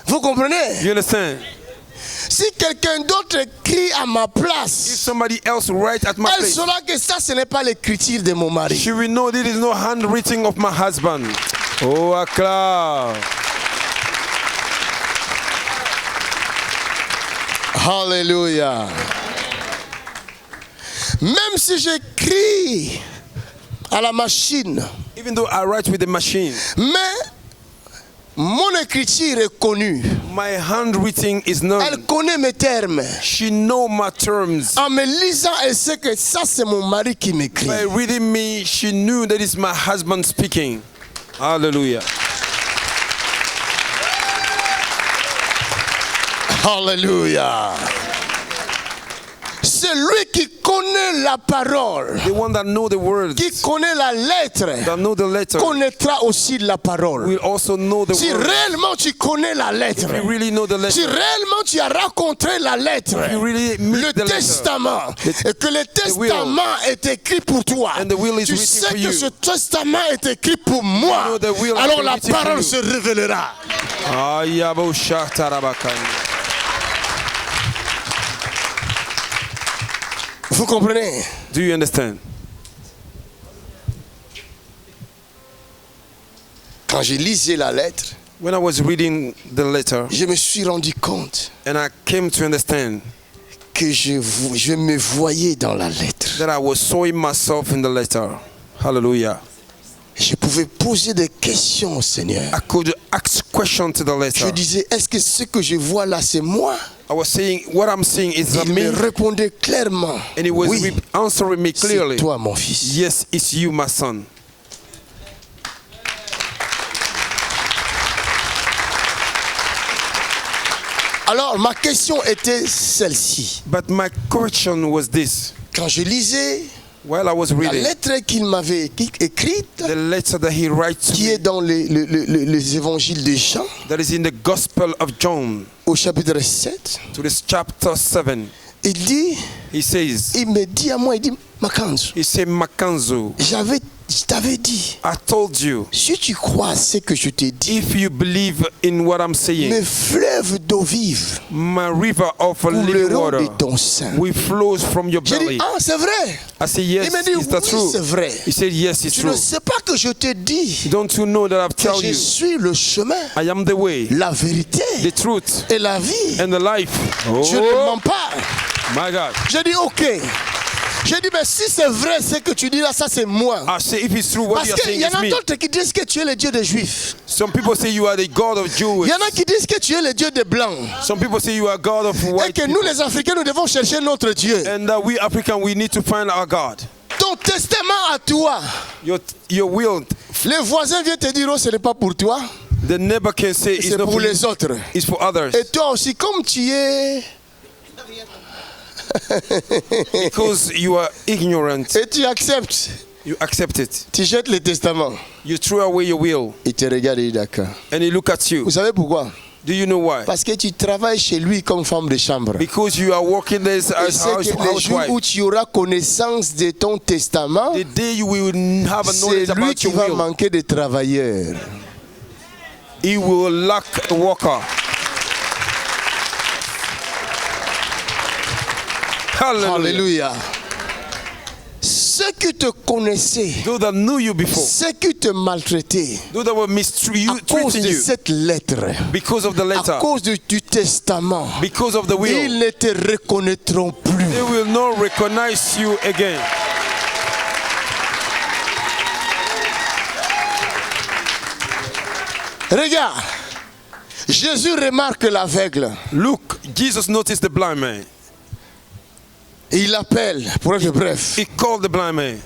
Vous comprenez? You understand? Si quelqu'un d'autre écrit à ma If place, somebody else write at my elle place, saura que ça, ce n'est pas l'écriture de mon mari. she will know this is no handwriting of my husband. Oh, acclaim. Alléluia. Même si j'écris à la machine, Even though I write with the machine, mais mon écriture est connue. my handwriting is known. Elle connaît mes termes. She know my terms. En me lisant, elle sait que ça, c'est mon mari qui m'écrit. By reading me, she knew that it's my husband speaking. Hallelujah. Alléluia. C'est lui qui connaît la parole, The one that know the words, qui connaît la lettre, that know the letter, connaîtra aussi la parole. will also know the Si words. réellement tu connais la lettre, If you really know the si letter, réellement tu as rencontré la lettre, if you really le meet the letter, testament, et que le will. testament est écrit pour toi, And the will is tu written sais for que you. ce testament est écrit pour moi, You know the will has alors been la written for parole you. se révélera. Ayabo Shatarabakani. Vous comprenez? Do you understand? Quand j'ai lisé la lettre, When I was reading the letter je me suis rendu compte and I came to understand que je me voyais dans la lettre. that I was sewing myself in the letter. Hallelujah. Je pouvais poser des questions au Seigneur. I could ask questions to the Je letter. disais, est-ce que ce que je vois là, c'est moi? I was saying, what I'm seeing is Il me. me répondait clairement. And he was Oui, answering me c'est clearly. toi, mon fils. Yes, it's you, my son. Alors, ma question était celle-ci. But my question was this. Quand je lisais While I was La reading lettre qu'il m'avait écrite, the letter that he writes to qui me, est dans les évangiles de Jean, that is in the Gospel of John, au chapitre 7, to this chapter 7, il dit, he says, il me dit à moi, il dit, Makanzu, he said, Makanzu, je t'avais dit, I told you, si tu crois à ce que je t'ai dit, if you believe in what I'm saying, mes fleuves d'eau vive my river of living couleront water de ton sein. will flows from your J'ai belly. dit, ah, c'est vrai. I said, Il yes, m'a dit, is that oui, true? c'est vrai. He said, yes, it's Tu true. ne sais pas que je te dis Don't you know that I've que told je you, suis le chemin, I am the way, la vérité the truth, et la vie. and the life. Je ne mens pas. My God. J'ai dit, ok. J'ai dit, mais si c'est vrai ce que tu dis là, ça c'est moi. I say, if it's true, what Parce you are qu'il saying y en is a me. d'autres qui disent que tu es le Dieu des Juifs. Some people say you are the God of Il Jews. y en a qui disent que tu es le Dieu des Blancs. Some people say you are God of Et white que nous les Africains, nous devons chercher notre Dieu. and that we African, we need to find our God. Ton testament à toi. Your will, Les voisins viennent te dire, oh, ce n'est pas pour toi, the neighbor can say it's c'est not pour for you, les autres. it's for others. Et toi aussi, comme tu es... Because you are ignorant, Et tu acceptes, you accept it. tu jettes le testament. You throw away your will Il te regarde et dit d'accord. and he look at you. Vous savez pourquoi? Do you know why? Parce que tu travailles chez lui comme femme de chambre. Because you are working there Et as c'est que les jours housewife. où tu auras connaissance de ton testament, The day you will have a c'est knowledge lui about qui your va will, manquer de travailleurs. he will lack a worker. Hallelujah. Alléluia. Ceux qui te connaissaient, Those that knew you before, ceux qui te maltraitaient, those that were à cause mistreating de you cette lettre, because of the à letter, cause du testament, because of the will, ils ne te reconnaîtront plus. they will not recognize you again. Regarde, Jésus remarque l'aveugle. Look, Jesus noticed the blind man. Il l'appelle, pour être bref. He called the blind man.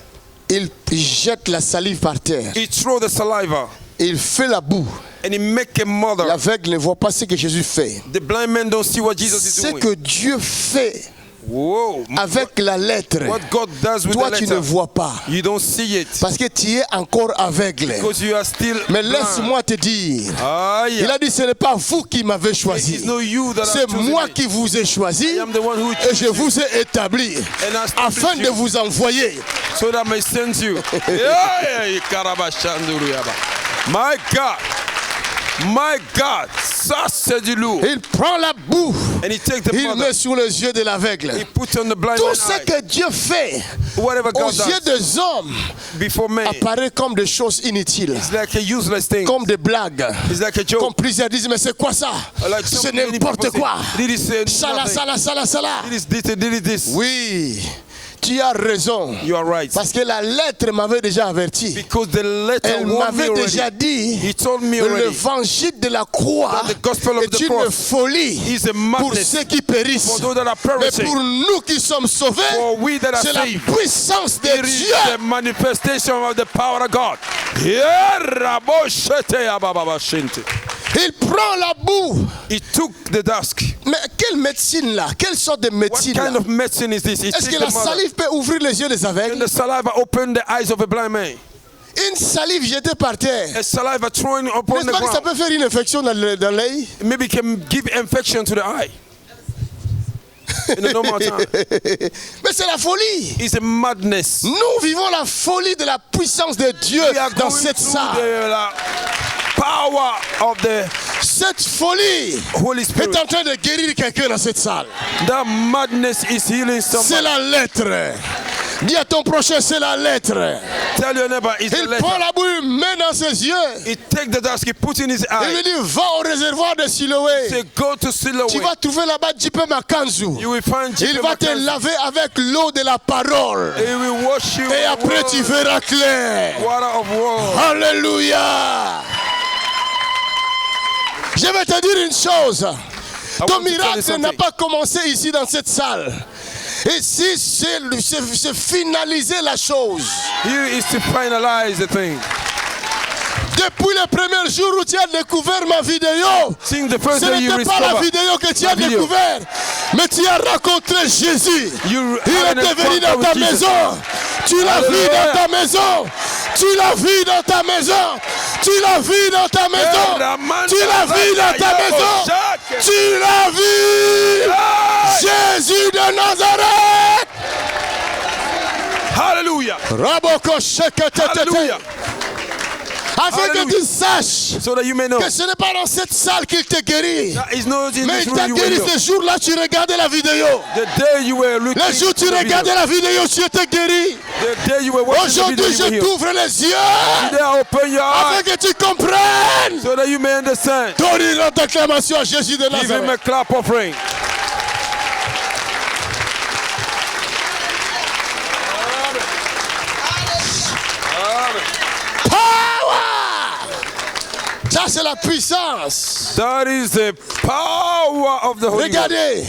Il jette la salive par terre. He threw the saliva Il fait la boue. and he make a mother. L'aveugle ne voit pas ce que Jésus fait. The blind man don't see what Jesus is Ce doing. que Dieu fait Whoa. avec la lettre, What God does with toi the tu ne letter, vois pas. you don't see it Parce que tu es encore aveugle. because you are still Mais blind. laisse-moi te dire, Ah, il yeah. a dit ce n'est pas vous qui m'avez It's choisi. not you that C'est have chosen moi me. qui vous ai choisi I am the one who et je chose you vous ai établi and I afin established de you vous envoyer. so that I may send you. Yeah, yeah, Karabashanduruyaba. My God. My God. Ça c'est du lourd. Il prend la boue, And he takes the il mother. met sur les yeux de l'aveugle. He puts on the blind Tout man's ce eye. que Dieu fait Whatever aux God yeux does des hommes before man, apparaît comme des choses inutiles, it's like a useless thing. comme des blagues. It's like a Comme joke. plusieurs disent, mais c'est quoi ça? Like C'est some many n'importe people say, quoi. Did he say Sala, nothing? sala, sala, sala. Did he this? Oui, tu as raison. You are right. Parce que la lettre m'avait déjà averti. Because the letter Elle warned me m'avait already. déjà dit He told me que already l'évangile de la croix that the gospel of est the une cross folie is a pour madness ceux qui périssent. for those that are Mais perishing. pour nous qui sommes sauvés, For we that are c'est la saved, puissance de it is Dieu. the manifestation of the power of God. Yeah, Raboshete Ababashinte. Il prend la boue. He took the dusk. Mais quelle médecine là? Quelle sorte de What médecine kind là? of medicine is this? He Est-ce took que la the mother. salive peut ouvrir les yeux des And aveugles? the saliva opened the eyes of a blind man. Une salive jetée par terre. A saliva thrown upon N'est-ce the pas que ça ground. peut faire une infection dans l'œil? Maybe can give infection to the eye. In the normal time. Mais c'est la folie. It's a madness. Nous vivons la folie de la puissance de Dieu We are dans going cette through salle. the power of the Cette folie Holy est Spirit. en train de guérir quelqu'un dans cette salle. That madness is healing C'est somebody. la lettre. Dis à ton prochain, c'est la lettre. Tell your neighbor, it's the Il prend letter. la boue, il met dans ses yeux. He take the dust, he put in his Il lui eye. dit, va au réservoir de Siloé. Say, go to Tu Siloé. vas trouver là-bas Djipe Makanzu. You will find Il va te laver avec l'eau de la parole. He will wash you Et with après tu verras clair. water of world. Alléluia. Je vais te dire une chose. Ton want to tell you miracle something. n'a pas commencé ici dans cette salle. Ici, c'est finaliser la chose. Here is to finalize the thing. Depuis le premier jour où tu as découvert ma vidéo, Seeing the first ce day you n'était pas la discover vidéo que tu as my video. découvert, mais tu as rencontré Jésus. You Il had an était venu encounter dans ta with Jesus. maison Tu la vis dans ta maison. Tu la vis dans ta maison. Tu la vis dans ta maison. Tu la vis dans ta maison. Tu la vis. Jésus de Nazareth. Hallelujah. Hallelujah. Afin que tu saches So that you may know. que ce n'est pas dans cette salle qu'il te guérit. That is not in Mais this il room t'a you guéri will go. ce jour-là, tu regardais la vidéo. The day you were looking Le jour où tu at the regardais video. la vidéo, tu étais guéri. The day you were watching the video, Aujourd'hui, you were je healed. t'ouvre les yeux Today I open your afin eyes que tu comprennes. so that you may understand. Donne notre acclamation à Jésus de Give him a Nazareth. clap offering. Ça, c'est la puissance. That is the power of the Holy Ghost. Regardez.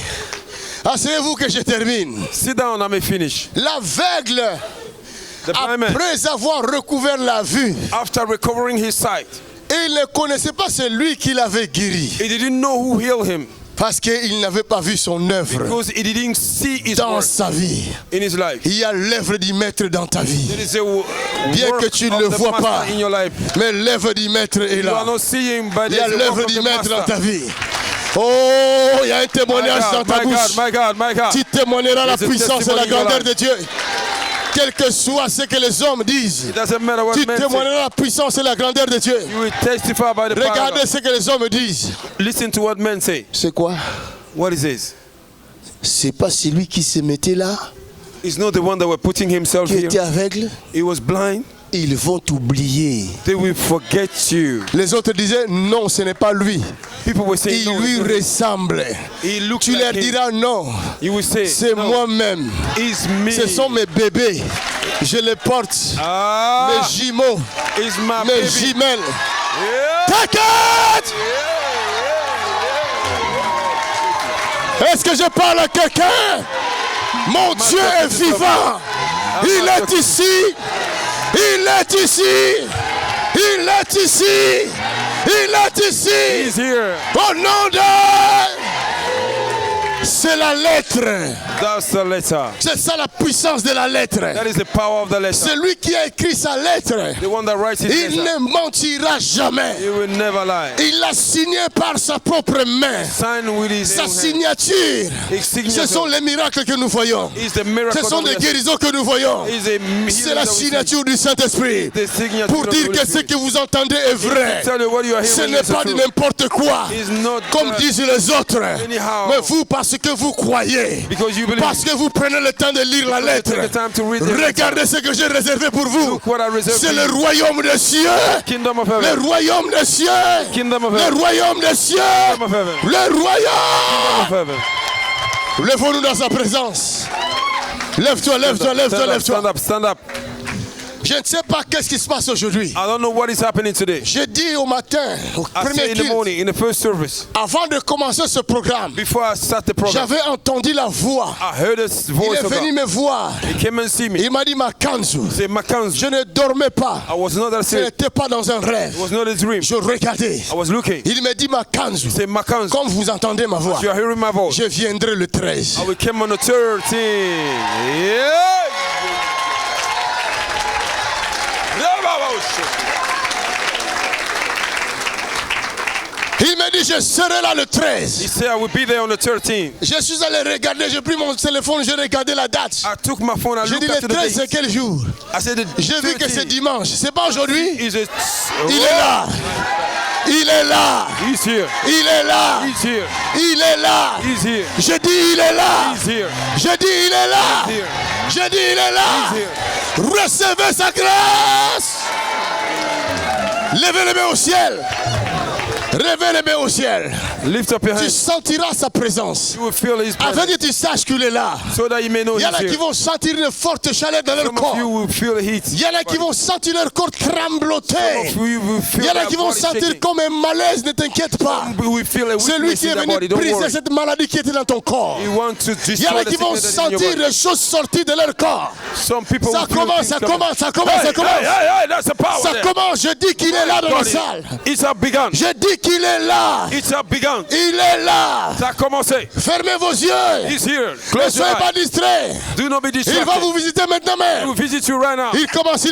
Asseyez-vous que je termine. Sit down, I may finish. L'aveugle, The blind man, après avoir recouvert la vue, after recovering his sight, et il ne connaissait pas celui qui l'avait guéri. he didn't know who healed him Parce qu'il n'avait pas vu son œuvre because he didn't see his dans work sa vie. in his life. Il y a l'œuvre du maître dans ta vie. There is a Bien work que tu ne of le the vois master pas, in your life. mais l'œuvre du maître est You are là. not seeing, but Il y a there's a l'œuvre work of du the maître dans ta master. vie. Oh, il y a un My témoignage dans God, ta my bouche. God, my God, my God. Tu témoigneras la There's a puissance et la testimony in your grandeur life. de Dieu. Quel que soit ce que les hommes disent, It doesn't matter what tu men say. témoigneras la puissance et la grandeur de Dieu. You will testify by the power of Regardez God. ce que les hommes disent. Listen to what men say. C'est quoi? What is this? C'est pas celui qui se mettait là, It's not the one that were putting himself qui était here. aveugle. He was blind. Ils vont t'oublier. They will forget you. Les autres disaient non, ce n'est pas lui. People were saying, Il no, lui it's not him. ressemble. He looks Tu leur like him. diras non, You will say, c'est no, moi-même. it's me. Ce sont mes bébés. Je les porte. Ah, Mes jumeaux, it's my mes baby. jumelles. Yeah. T'inquiète! Est-ce que je parle à quelqu'un? Mon Dieu est vivant. Il est ici. Il est ici. Il est ici. Il est ici. He's here. Au nom de... C'est la lettre. That's the letter. C'est ça la puissance de la lettre. That is the power of the letter. Celui qui a écrit sa lettre, The one that writes his il letter. ne mentira jamais. He will never lie. Il l'a signé par sa propre main. Sign with his Sa own hand. signature. His signature. Ce sont les miracles que nous voyons. Is the miracle. Ce sont of les the- guérisons que nous voyons. Is a C'est la signature du Saint-Esprit. The signature Pour of the dire Holy que ce Spirit. que vous entendez est vrai. Tell you what you are Ce hearing n'est is the pas de truth. n'importe quoi. It's not Comme disent les autres. Anyhow. Mais vous, parce que vous croyez, because you believe. parce que vous prenez le temps de lire la lettre, Take the time to read the letter. regardez ce que j'ai réservé pour vous. Look what I reserved C'est for le you. royaume des cieux. Kingdom of Le heaven. royaume des cieux. Kingdom of Le heaven. royaume des cieux. Kingdom of heaven. Le royaume. Kingdom of heaven. Lève-nous dans sa présence. Lève-toi, lève-toi, lève-toi, Stand up, lève-toi. stand up, stand up. Je ne sais pas qu'est-ce qui se passe aujourd'hui. I don't know what is happening today. J'ai dit au matin, au I premier said in the culte, morning, in the first service, avant de commencer ce programme, before I start the program, j'avais entendu la voix. I heard a Il voice est of venu God. me voir. He came and see me. Il m'a dit, Makanzu, Say, Makanzu, je ne dormais pas. I was not Ce asleep. n'était pas dans un rêve. It was not a dream. Je regardais. I was looking. Il me dit, Makanzu, Say, Makanzu, comme vous entendez ma voix, you are hearing my voice. je viendrai le 13. I will come on the 13th. Yeah. Il me dit, je serai là le He 13. said, I will be there on the 13th. Je suis allé regarder, j'ai pris mon téléphone, j'ai regardé la date. I took my phone, I J'ai dit, looked le at the 13, c'est date. quel jour? I said, the J'ai vu que c'est 13th dimanche. C'est pas aujourd'hui? is a... Il est là. Il est là. He's here. Il est là. He's here. Il est là. He's here. Je dis, il est là. He's here. Je dis, il est là. He's here. Je dis, il est là. He's here. Recevez sa grâce. Levez les mains au ciel. Levez les mains au ciel. Lift up your Tu hands. sentiras sa présence. You will feel his Afin presence. que tu saches qu'il est là. So that you may know Il y en he's a qui here. vont sentir une forte chaleur dans leur Some of corps. you will feel the heat. Il y en a qui vont sentir leur corps trembloter. Some of you will feel Il y en a their qui vont body sentir shaking. comme un malaise, ne t'inquiète pas. Some will feel a C'est lui weakness qui est in their venu body. Don't briser worry. cette maladie qui était dans ton corps. You want to Il y en destroy a the qui vont sickness in your sentir body. les choses sorties de leur corps. Some people Ça will feel commence, things ça coming. commence, ça commence, Hey, ça commence. hey, hey, hey, that's the power Ça there. commence, je dis qu'il est là dans la God, salle. it's begun. Je dis qu'il est là. It has begun. Il est là. Ça a commencé. Fermez vos yeux. He's here. Ne Close your soyez pas eyes. distraits. Do not be Il va distracted. vous visiter maintenant He même. will visit you right now. Il commence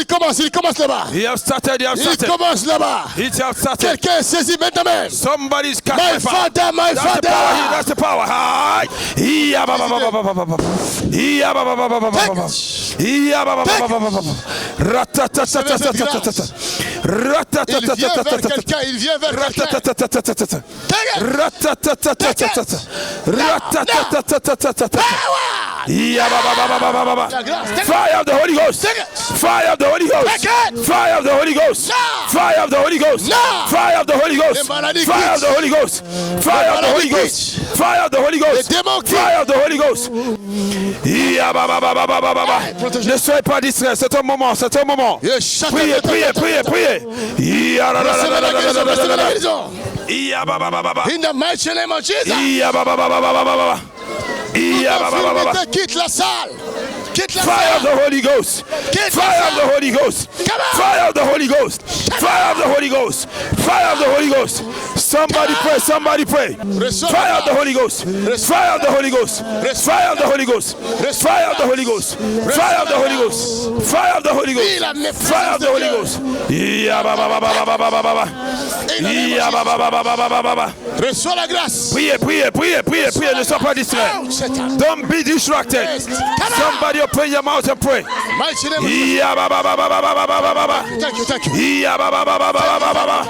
là-bas. He has started. He has Il started. commence là-bas. It has started. Quelqu'un est saisi maintenant même. Somebody's My casting power. father, my That's the power here. father. That's the power. Hi. Iya ba ba ba ba ba ba ba ba. Iya ba ba ba ba ba ba ba ba. Iya ba ba ba ba ba ba ba. Ratatatatatatatata. Il vient vers Ratatatatatatatata. quelqu'un. Il vient vers quelqu'un. Ratatatatatatatata. Take it. Ratatatatatatatata. Ratatatatatatatata. Iya ba ba ba ba ba ba ba. La grâce. Take it. Fire of the Holy Ghost. Take it. Fire of the Holy Ghost. Take it. Fire of the Holy Ghost. No. Fire of the Holy Ghost. No. Fire of the Holy Ghost. Les maladies Fire of the quittent. Holy Ghost. Fire of the Holy maladies Ghost. Fire of the Holy Ghost. Les démons quittent. Fire of the Holy Ghost. Iya ba ba ba ba ba ba ba ba. Protégez. Ne soyez pas distraits. C'est un moment. C'est un moment. Priez, priez, priez, priez. Iya la la la la la la la la la la. Iya ba ba ba ba ba. In the mighty name of Jesus. Iya ba ba ba ba ba ba ba ba. Iya ba ba ba ba ba. Quitte la salle. Quitte la Fire of salle. the Holy Ghost. Fire of the Holy Ghost. Come on. Fire of the Holy Ghost. Fire of the Holy Ghost. Fire of the Holy Ghost. Somebody pray. Somebody pray. Fire of the Holy Ghost. Fire of the Holy Ghost. Fire of the Holy Ghost. Fire of the Holy Ghost. Fire of the Holy Ghost. Fire of the Holy Ghost. Fire of the Holy Ghost. Iya ba ba ba ba ba ba ba ba ba. Iya ba ba ba ba ba ba ba ba. Reçois la grâce. Priez, priez, priez, priez, priez. Ne sois pas distrait. Don't be distracted. Somebody open your mouth and pray. Mighty name of Jesus. Iya ba ba ba ba ba ba ba ba ba ba. Thank you, thank you. Iya ba ba ba ba ba ba ba ba ba.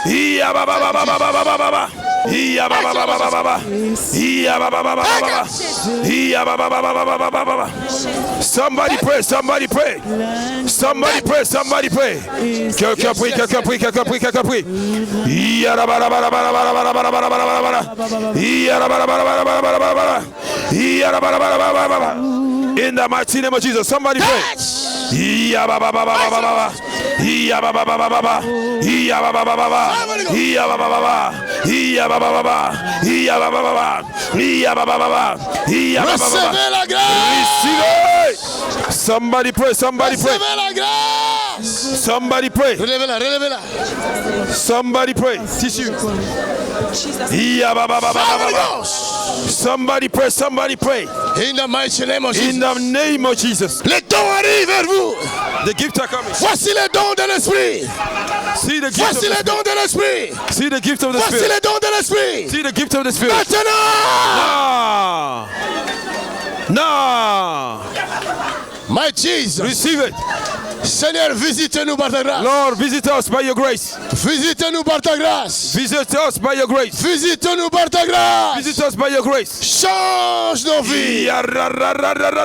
Iya ba ba ba ba ba ba ba ba ba ba. Iya ba ba ba ba ba ba ba. Iya ba ba ba ba ba ba ba. Iya ba ba ba ba ba ba ba ba ba. Somebody pray, somebody pray. Somebody pray, somebody pray. Quelqu'un prie, quelqu'un prie, quelqu'un prie, quelqu'un prie. Iya ba ba ba ba ba ba ba ba ba ba ba ba ba ba. Iya ba ba ba ba ba ba ba ba ba. Iya ba ba ba ba ba ba ba. In the mighty name of Jesus, somebody pray. Iya ba ba ba ba ba ba ba. Iya ba ba ba ba ba ba. Iya ba ba ba ba ba. Iya ba ba ba ba. Iya ba ba ba ba. Iya ba ba ba ba. Iya ba ba ba ba. Iya ba ba ba ba. Recevez la grâce. Receive it. Somebody pray, somebody pray. Recevez la grâce. Somebody pray. Relevez-la, relevez-la. Somebody pray. Tissue. Iya ba ba ba ba ba Holy ba. Ghost. Somebody pray, somebody pray. In the mighty name of In Jesus. the name of Jesus. Les dons arrivent vers vous. The gifts are coming. Voici les dons de l'esprit. See the gift of Voici the les dons Spirit. de l'esprit. See the gift of the Voici Spirit. les dons de l'esprit. See the gift of the Spirit. Maintenant. No. No. My Jesus. Receive it. Seigneur, visite-nous par ta grâce. Lord, visit us by your grace. Visite-nous par ta grâce. Visit us by your grace. Visite-nous par ta grâce. Visit us by your grace. Change nos vies.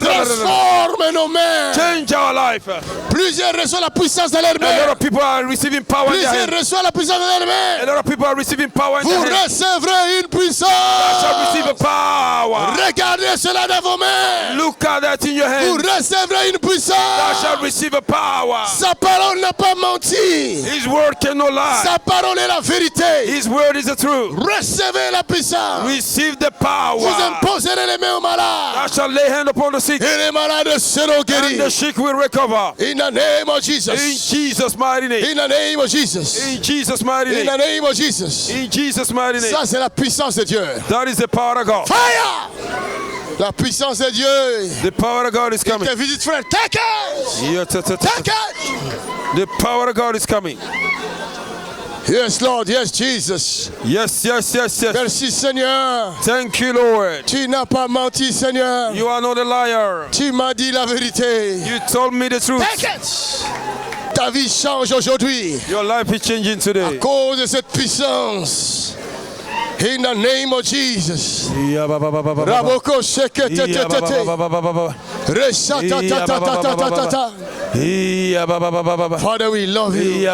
Transforme nos mains. Change our life. Plusieurs reçoivent la puissance dans leurs A lot mains. of people are receiving power in their Plusieurs hands. reçoivent la puissance dans leurs A mains. lot of people are receiving power in Vous their hands. recevrez une You shall receive a puissance. power. Regardez cela dans vos mains. Look at that in your Vous hands. recevrez une Thou puissance. shall receive a power. Sa parole n'a pas menti. His word cannot lie. Sa parole est la vérité. His word is the truth. Recevez la puissance. Receive the Vous power. imposerez les mains aux malades. Thou shall lay hand upon the sick, Et les malades seront and the guéris. sick will recover. In the name of In Jesus. Jesus' mighty name. In the name of Jesus. In Jesus' mighty In name. the name of Jesus. In Jesus' mighty name. Ça, c'est la puissance de Dieu. That is the power of God. Fire! La puissance de Dieu. The power of God is coming. Te visite, frère. Take it! Yeah, Take it! The power of God is coming. Yes, Lord. Yes, Jesus. Yes, yes, yes, yes. Merci, Seigneur. Thank you, Lord. Tu n'as pas menti, Seigneur. You are not a liar. Tu m'as dit la vérité. You told me the truth. Take it! Ta vie change aujourd'hui Your life is changing à today. cause de cette puissance. In the name of Jesus. Raboko sheke te te te te. Resha ta ta ta ta ta ta ta. Father, we love you.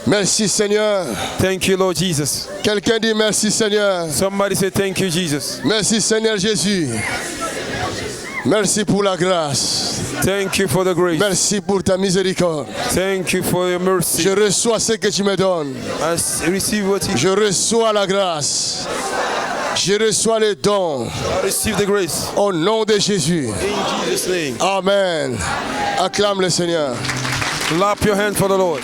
Merci, Seigneur. Thank you, Lord Jesus. Quelqu'un dit merci, Seigneur. Somebody say thank you, Jesus. Merci, Seigneur Jésus. Merci pour la grâce. Thank you for the grace. Merci pour ta miséricorde. Thank you for your mercy. Je reçois ce que tu me donnes. I receive what you Je reçois la grâce. Je reçois les dons. I receive the grace. Au nom de Jésus. In Jesus' name. Amen. Acclame le Seigneur. Clap your hand for the Lord.